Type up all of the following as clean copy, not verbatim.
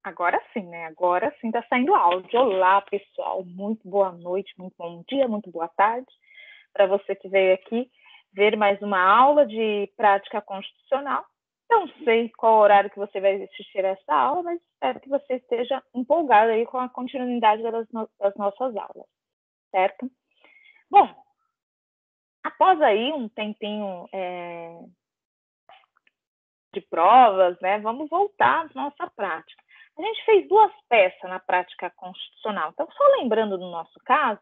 Agora sim, né? Agora sim está saindo áudio. Olá, pessoal. Muito boa noite, muito bom dia, muito boa tarde. Para você que veio aqui ver mais uma aula de prática constitucional. Não sei qual horário que você vai assistir essa aula, mas espero que você esteja empolgado aí com a continuidade das nossas aulas, certo? Bom, após aí um tempinho de provas, né? Vamos voltar à nossa prática. A gente fez 2 peças na prática constitucional. Então, só lembrando do nosso caso,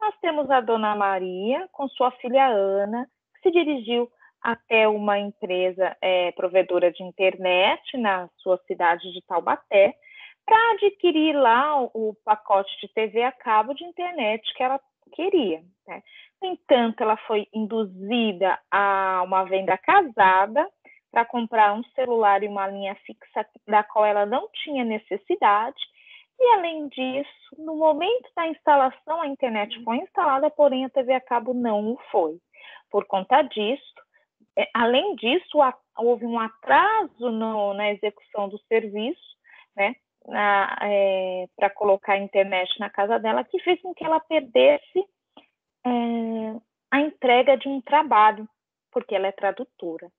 nós temos a dona Maria com sua filha Ana, que se dirigiu até uma empresa provedora de internet na sua cidade de Taubaté, para adquirir lá o pacote de TV a cabo de internet que ela queria, né? No entanto, ela foi induzida a uma venda casada para comprar um celular e uma linha fixa da qual ela não tinha necessidade. E, além disso, no momento da instalação, a internet foi instalada, porém a TV a cabo não o foi. Por conta disso, além disso, houve um atraso na execução do serviço, né, para colocar a internet na casa dela, que fez com que ela perdesse a entrega de um trabalho, porque ela é tradutora.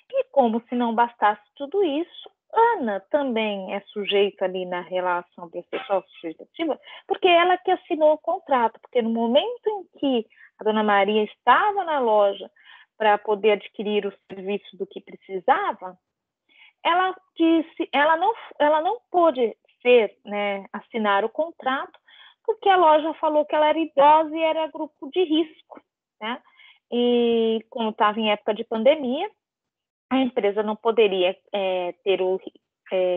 E como se não bastasse tudo isso, Ana também é sujeita ali na relação processual sujeitativa, porque ela que assinou o contrato, porque no momento em que a dona Maria estava na loja para poder adquirir o serviço do que precisava, ela disse, ela não pôde assinar o contrato, porque a loja falou que ela era idosa e era grupo de risco, né? E como estava em época de pandemia, a empresa não poderia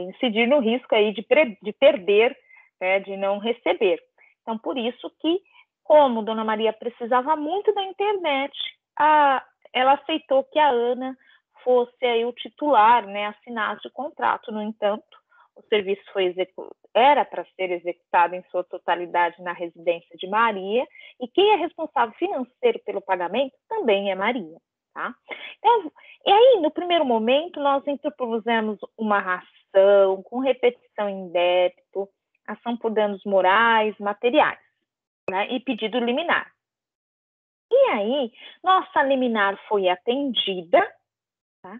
incidir no risco aí de perder, de não receber. Então, por isso que, como Dona Maria precisava muito da internet, ela aceitou que a Ana fosse aí o titular, né, assinasse o contrato. No entanto, o serviço era para ser executado em sua totalidade na residência de Maria, e quem é responsável financeiro pelo pagamento também é Maria. Tá? Então, e aí, no primeiro momento, nós interpusemos uma ação com repetição em débito, ação por danos morais, materiais, né, e pedido liminar. E aí, nossa liminar foi atendida, tá?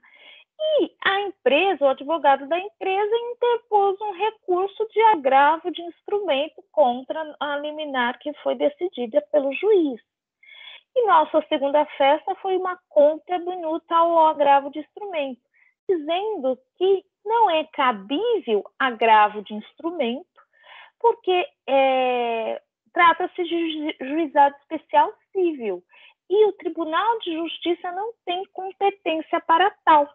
E a empresa, o advogado da empresa, interpôs um recurso de agravo de instrumento contra a liminar que foi decidida pelo juiz. E nossa segunda festa foi uma contra-minuta ao agravo de instrumento, dizendo que não é cabível agravo de instrumento, porque trata-se de juizado especial civil, e o Tribunal de Justiça não tem competência para tal.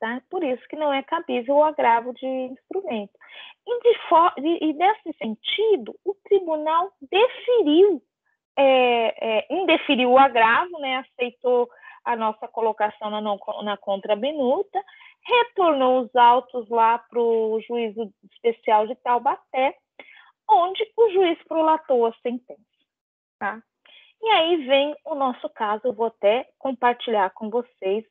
Tá? Por isso que não é cabível o agravo de instrumento. E nesse sentido, o tribunal indeferiu o agravo, né, aceitou a nossa colocação na contra-minuta, retornou os autos lá para o juízo especial de Taubaté, onde o juiz prolatou a sentença. Tá? E aí vem o nosso caso, eu vou até compartilhar com vocês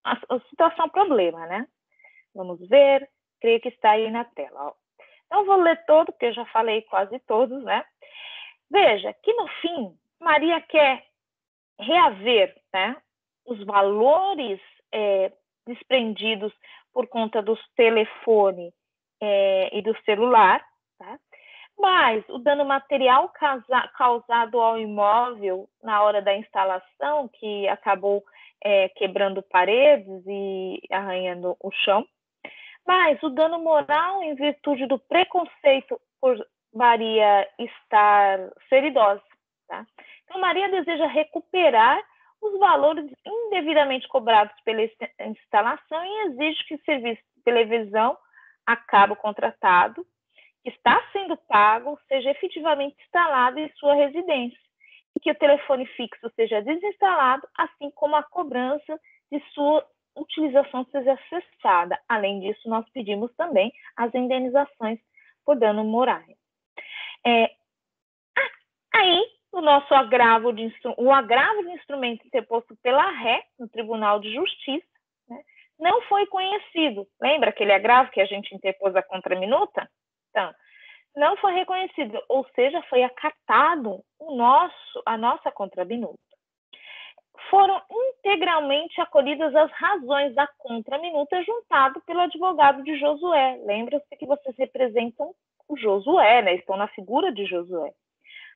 a situação problema, né? Vamos ver, creio que está aí na tela. Ó. Então, vou ler todo, porque eu já falei quase todos, né? Veja que, no fim, Maria quer reaver, né, os valores desprendidos por conta dos telefone e do celular, tá? Mas o dano material causado ao imóvel na hora da instalação, que acabou quebrando paredes e arranhando o chão, mas o dano moral em virtude do preconceito por Maria ser idosa. Tá? Então, Maria deseja recuperar os valores indevidamente cobrados pela instalação e exige que o serviço de televisão a cabo contratado, que está sendo pago, seja efetivamente instalado em sua residência, e que o telefone fixo seja desinstalado, assim como a cobrança de sua utilização seja cessada. Além disso, nós pedimos também as indenizações por dano morais. Aí, o agravo de instrumento interposto pela ré no Tribunal de Justiça, né, não foi conhecido. Lembra aquele agravo que a gente interpôs a contraminuta? Então, não foi reconhecido, ou seja, foi acatado a nossa contraminuta. Foram integralmente acolhidas as razões da contraminuta juntado pelo advogado de Josué. Lembra-se que vocês representam o Josué, né? Estão na figura de Josué.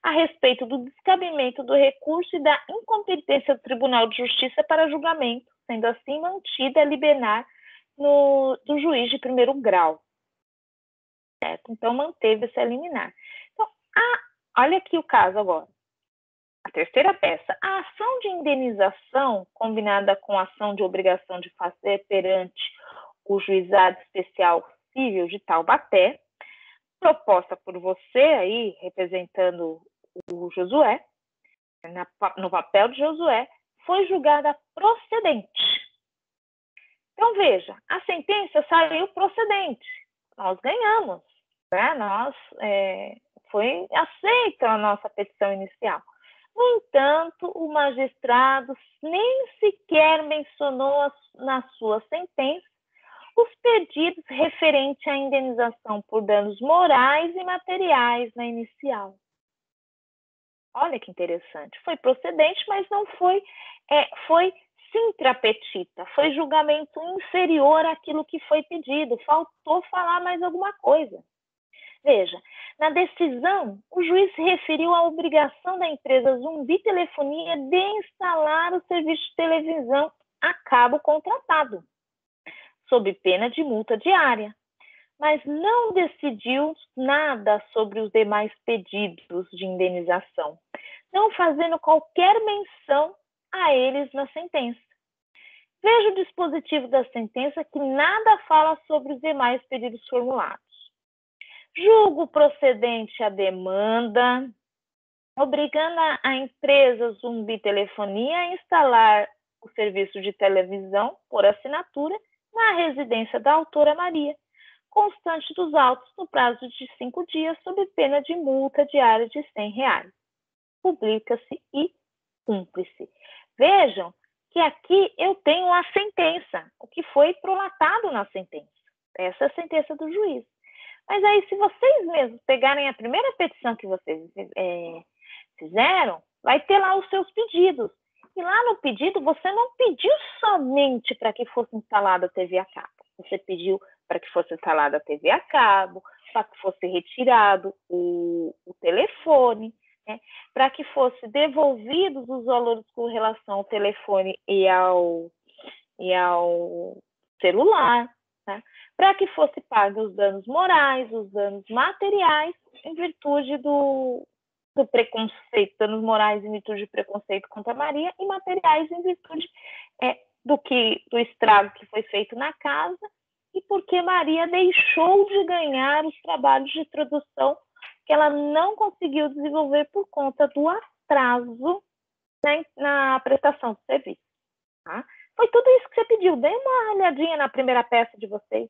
A respeito do descabimento do recurso e da incompetência do Tribunal de Justiça para julgamento, sendo assim mantida a liminar do juiz de primeiro grau. Certo? Então, manteve-se a liminar. Então, olha aqui o caso agora. A terceira peça, a ação de indenização, combinada com a ação de obrigação de fazer perante o Juizado Especial Civil de Taubaté, proposta por você aí, representando o Josué, no papel de Josué, foi julgada procedente. Então, veja, a sentença saiu procedente. Nós ganhamos, né? Foi aceita a nossa petição inicial. No entanto, o magistrado nem sequer mencionou na sua sentença os pedidos referentes à indenização por danos morais e materiais na inicial. Olha que interessante. Foi procedente, mas não foi, foi sintra petita, foi julgamento inferior àquilo que foi pedido. Faltou falar mais alguma coisa. Veja, na decisão, o juiz se referiu à obrigação da empresa Zumbi Telefonia de instalar o serviço de televisão a cabo contratado, sob pena de multa diária, mas não decidiu nada sobre os demais pedidos de indenização, não fazendo qualquer menção a eles na sentença. Veja o dispositivo da sentença que nada fala sobre os demais pedidos formulados. Julgo procedente a demanda, obrigando a empresa Zumbi Telefonia a instalar o serviço de televisão por assinatura na residência da autora Maria, constante dos autos no prazo de 5 dias, sob pena de multa diária de R$100. Publica-se e cumpre-se. Vejam que aqui eu tenho a sentença, o que foi prolatado na sentença. Essa é a sentença do juiz. Mas aí, se vocês mesmos pegarem a primeira petição que vocês fizeram, vai ter lá os seus pedidos. E lá no pedido, você não pediu somente para que fosse instalada a TV a cabo. Você pediu para que fosse instalada a TV a cabo, para que fosse retirado o telefone, né? Para que fosse devolvidos os valores com relação ao telefone e ao celular, né? Para que fosse pago os danos morais, os danos materiais, em virtude do preconceito, danos morais em virtude de preconceito contra Maria, e materiais em virtude do estrago que foi feito na casa, e porque Maria deixou de ganhar os trabalhos de tradução que ela não conseguiu desenvolver por conta do atraso, né, na prestação do serviço. Tá? Foi tudo isso que você pediu. Dê uma olhadinha na primeira peça de vocês.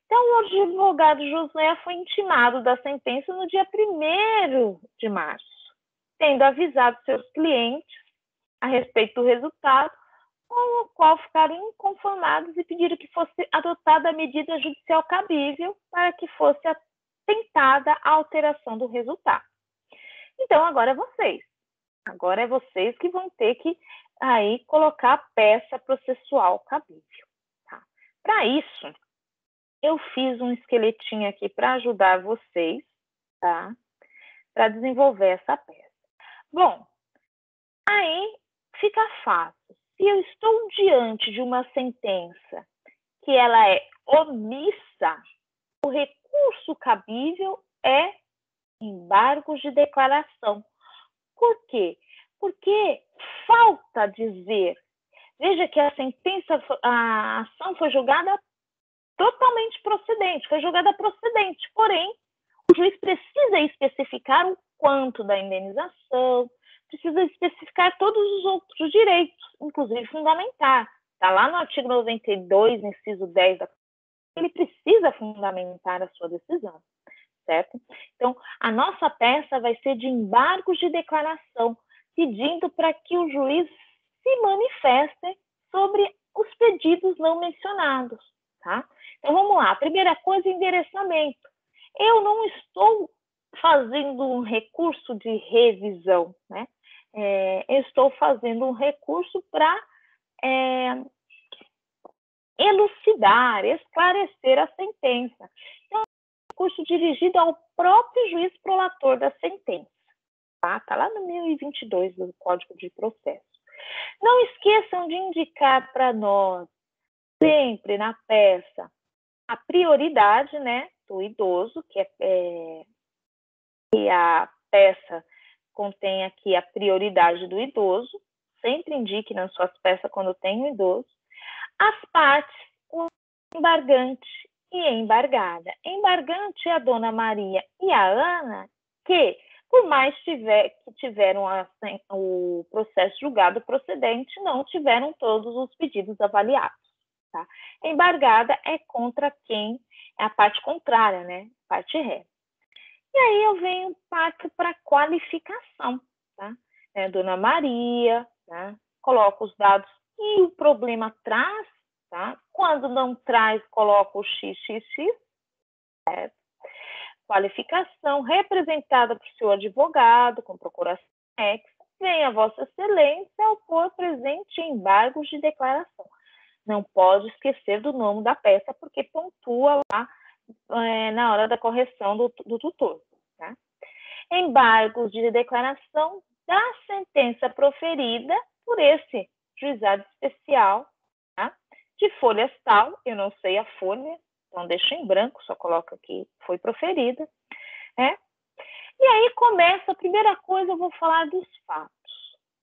Então, o advogado Josué foi intimado da sentença no dia 1º de março, tendo avisado seus clientes a respeito do resultado, com o qual ficaram inconformados e pediram que fosse adotada a medida judicial cabível para que fosse tentada a alteração do resultado. Então, agora é vocês. Agora é vocês que vão ter que aí colocar a peça processual cabível. Tá? Para isso, eu fiz um esqueletinho aqui para ajudar vocês, tá? Para desenvolver essa peça. Bom, aí fica fácil. Se eu estou diante de uma sentença que ela é omissa, o recurso cabível é embargos de declaração. Por quê? Porque falta dizer. Veja que a ação foi julgada totalmente procedente, foi julgada procedente, porém, o juiz precisa especificar o quanto da indenização, precisa especificar todos os outros direitos, inclusive fundamentar. Está lá no artigo 92, inciso 10 da Constituição, ele precisa fundamentar a sua decisão, certo? Então, a nossa peça vai ser de embargos de declaração, pedindo para que o juiz se manifeste sobre os pedidos não mencionados, tá? Então, vamos lá. A primeira coisa, endereçamento. Eu não estou fazendo um recurso de revisão, né? Eu estou fazendo um recurso para elucidar, esclarecer a sentença. Então, é um recurso dirigido ao próprio juiz prolator da sentença. Tá? Tá lá no 1022 do Código de Processo. Não esqueçam de indicar para nós, sempre na peça, a prioridade, né, do idoso, que a peça contém aqui a prioridade do idoso. Sempre indique nas suas peças quando tem um idoso. As partes, o embargante e embargada. Embargante é a Dona Maria e a Ana, que, por mais que tiveram o processo julgado procedente, não tiveram todos os pedidos avaliados. Tá? Embargada é contra quem é a parte contrária, né? Parte ré. E aí eu parto para qualificação, tá? Dona Maria, tá? Coloco os dados que o problema traz, tá? Quando não traz, coloco o XXX, certo? Qualificação representada por seu advogado, com procuração ex, venha Vossa Excelência ao pôr presente embargos de declaração. Não pode esquecer do nome da peça, porque pontua lá na hora da correção do tutor. Tá? Embargos de declaração da sentença proferida por esse juizado especial, tá? De folhas tal, eu não sei a folha, então deixo em branco, só coloco aqui, foi proferida. Né? E aí começa, a primeira coisa, eu vou falar dos fatos.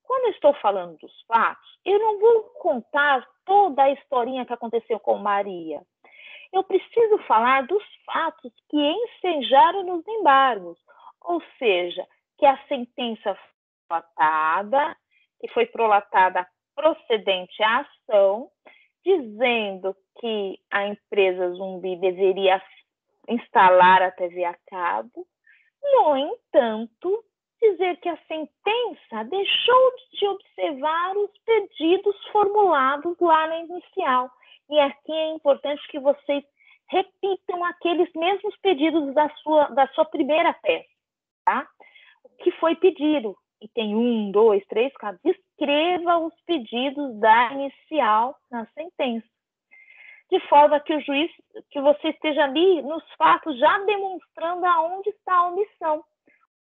Quando eu estou falando dos fatos, eu não vou contar toda a historinha que aconteceu com Maria. Eu preciso falar dos fatos que ensejaram nos embargos, ou seja, que a sentença foi prolatada, que foi prolatada procedente à ação, dizendo que a empresa Zumbi deveria instalar a TV a cabo. No entanto, dizer que a sentença deixou de observar os pedidos formulados lá na inicial. E aqui é importante que vocês repitam aqueles mesmos pedidos da sua primeira peça, tá? O que foi pedido? E tem 1, 2, 3, 4. Escreva os pedidos da inicial na sentença. De forma que você esteja ali nos fatos já demonstrando aonde está a omissão.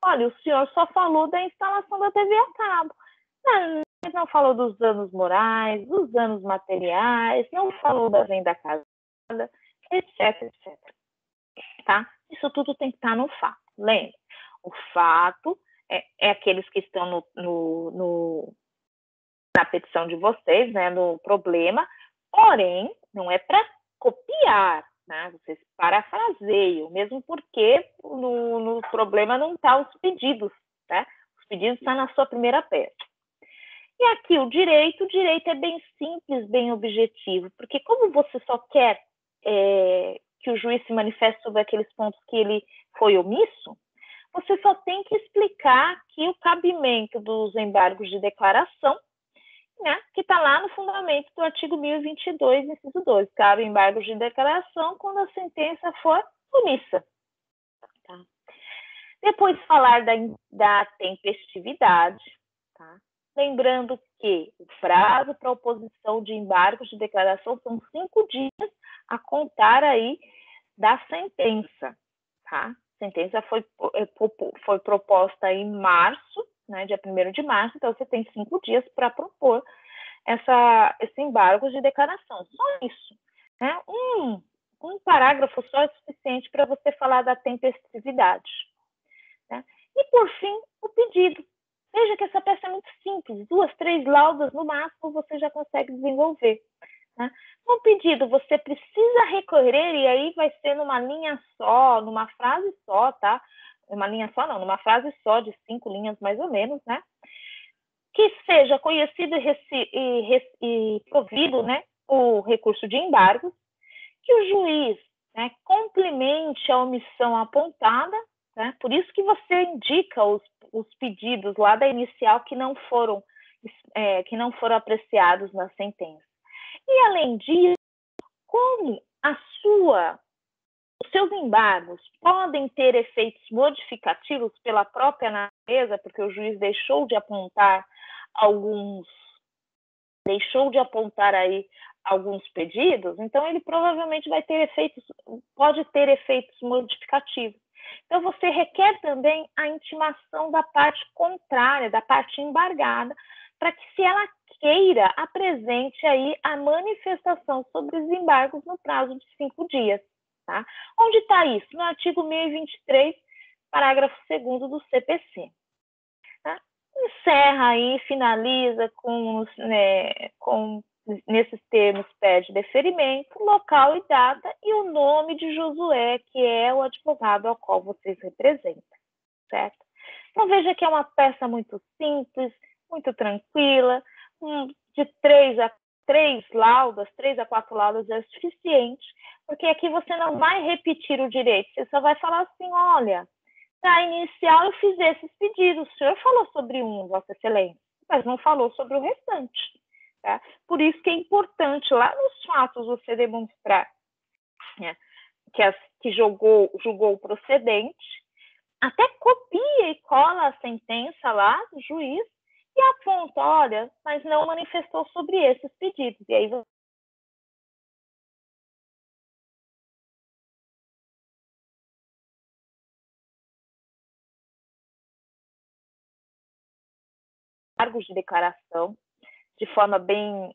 Olha, o senhor só falou da instalação da TV a cabo. Não falou dos danos morais, dos danos materiais, não falou da venda casada, etc. Tá? Isso tudo tem que estar no fato. Lembre, o fato é aqueles que estão na petição de vocês, né, no problema, porém, não é para copiar, né? Vocês parafraseiam, mesmo porque no problema não estão os pedidos, né? Os pedidos estão na sua primeira peça. E aqui o direito é bem simples, bem objetivo, porque como você só quer que o juiz se manifeste sobre aqueles pontos que ele foi omisso, você só tem que explicar que o cabimento dos embargos de declaração, né, que está lá no fundamento do artigo 1022, inciso 2, cabe embargos de declaração quando a sentença for omissa. Tá? Depois falar da tempestividade, tá? Lembrando que o prazo para oposição de embargos de declaração são 5 dias a contar aí da sentença, tá? A sentença foi proposta em março, né, dia 1º de março, então você tem 5 dias para propor esse embargo de declaração. Só isso. Né? Um parágrafo só é suficiente para você falar da tempestividade. Né? E, por fim, o pedido. Veja que essa peça é muito simples. 2, 3 laudas, no máximo, você já consegue desenvolver. Né? No pedido, você precisa recorrer, e aí vai ser numa linha só, numa frase só, tá? Uma linha só não, numa frase só, de 5 linhas mais ou menos, né? Que seja conhecido e provido, né, o recurso de embargos, que o juiz né, complemente a omissão apontada, né, por isso que você indica os pedidos lá da inicial que não foram apreciados na sentença. E, além disso, como os seus embargos podem ter efeitos modificativos pela própria natureza, porque o juiz deixou de apontar aí alguns pedidos, então ele provavelmente pode ter efeitos modificativos. Então, você requer também a intimação da parte contrária, da parte embargada, para que, se ela queira, apresente aí a manifestação sobre os embargos no prazo de 5 dias. Tá? Onde está isso? No artigo 1023, parágrafo 2º do CPC. Tá? Encerra aí, finaliza nesses termos, pede deferimento, local e data e o nome de Josué, que é o advogado ao qual vocês representam, certo? Então, veja que é uma peça muito simples, muito tranquila, de 3 a 4 laudas é suficiente, porque aqui você não vai repetir o direito, você só vai falar assim, olha, na inicial eu fiz esses pedidos, o senhor falou sobre um, Vossa Excelência, mas não falou sobre o restante. Tá? Por isso que é importante, lá nos fatos, você demonstrar, né, que julgou procedente, até copia e cola a sentença lá do juiz e aponta, olha, mas não manifestou sobre esses pedidos. E aí você cargos de declaração de forma bem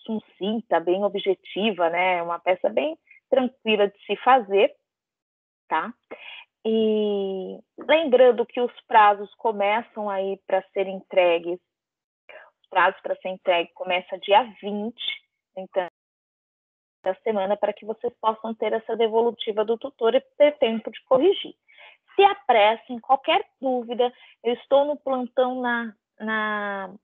sucinta, bem objetiva, né? Uma peça bem tranquila de se fazer, tá? E lembrando que os prazos começam aí para serem entregues, os prazos para ser entregue começa dia 20, então, da semana, para que vocês possam ter essa devolutiva do tutor e ter tempo de corrigir. Se apressem, qualquer dúvida, eu estou no plantão nas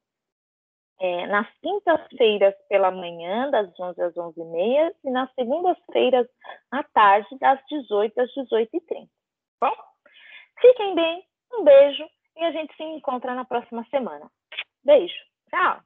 quintas-feiras pela manhã, das 11 às 11h30, e nas segundas-feiras à tarde, das 18 às 18h30. Bom? Fiquem bem, um beijo e a gente se encontra na próxima semana. Beijo, tchau!